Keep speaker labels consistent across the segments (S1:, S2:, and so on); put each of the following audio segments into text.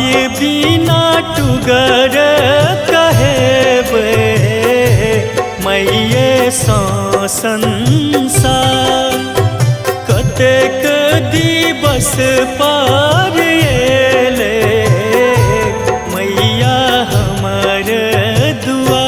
S1: माय बिना टुगर कहेबे मैये सा संसार। कतेक दिवस पार एले मैया हमर दुआर।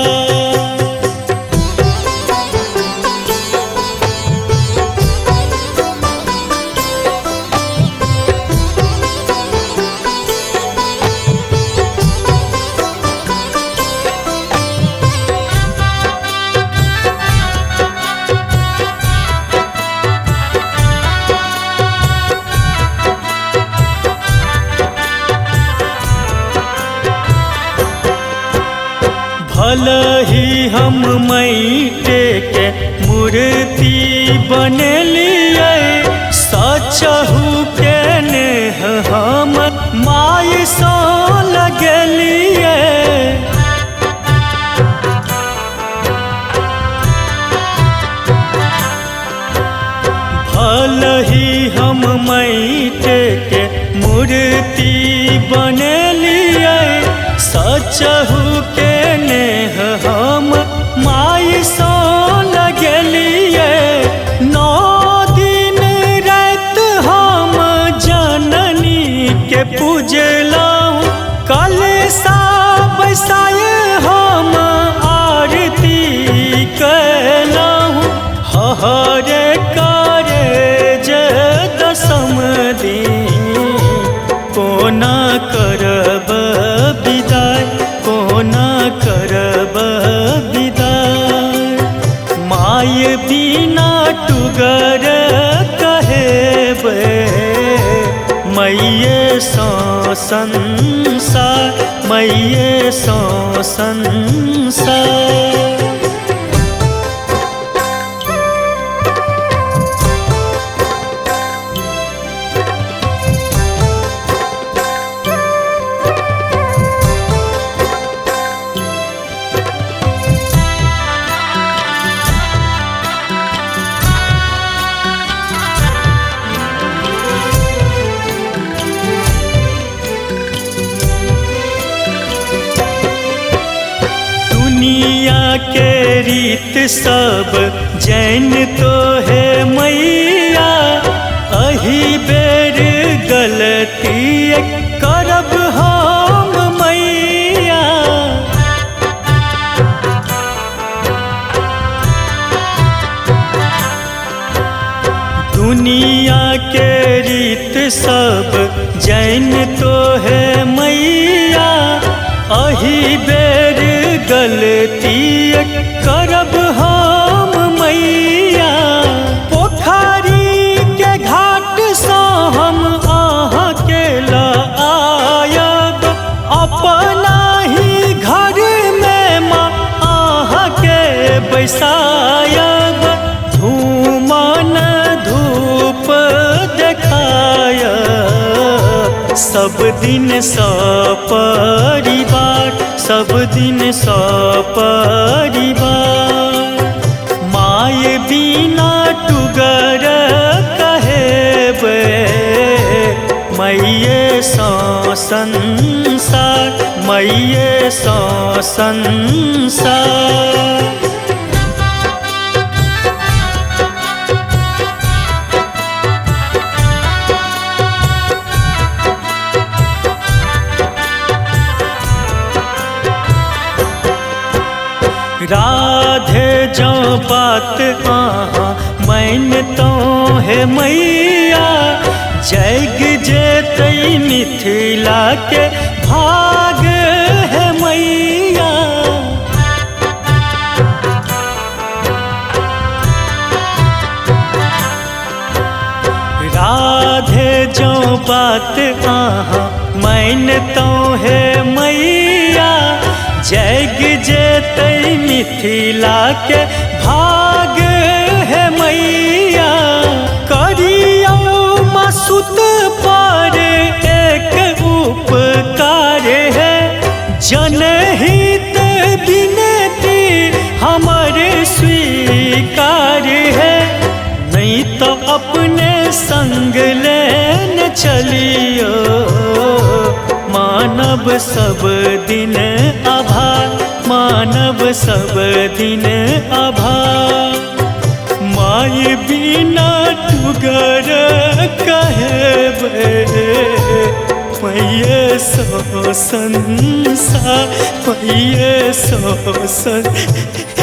S1: भलही हम माटे के मूर्ति बनेलिए सचहु के नेह हम माय सा लगलिए। भलही हम माटे के मूर्ति बनेलिए सचहु के नेह हम माय सा लगलिए। 9 दिन रात हम जननी के पूजलहुँ कलशा बैसाय हम आरती कयलहुँ। हरे करे जे दशम दिन कोना करब विदाई कोना करब विदाई। माय बिना टुगर कहेबे मैये सा संसार मैये सा संसार। दुनिया के रीत सब जैन तो है मैया। अही बेर गलती करब हम मैया। दुनिया के रीत सब जैन तो है मैया। अही बेर गलती करब हम मैया। पोखरी के घाट सा हम अहाँ के लायब अपना ही घर में माँ अहाँ के बैसायब। धूमन धूप देखाय सब दिन सपरिवार सब दिन सपरिवार। माय बिना टुगर कहेबे मैये सा संसार मैये सा संसार। राधे जो बात आहाँ मानतो है मैया। जग जेतै मिथिला के भाग है मैया। राधे जो बात आहाँ मानतो है मैया। जग जेतै मिथिला के भाग है मैया। करियौ मासुत पर एक उपकार है। जनहित विनती हमारे स्वीकार है। नहीं तो अपने संग लेन चलियो माँ मानव सब दिन आभार, मानव सब दिन आभार। माय बिना टुगर कहेबे, मैये सो संसार, मैये सो संसार।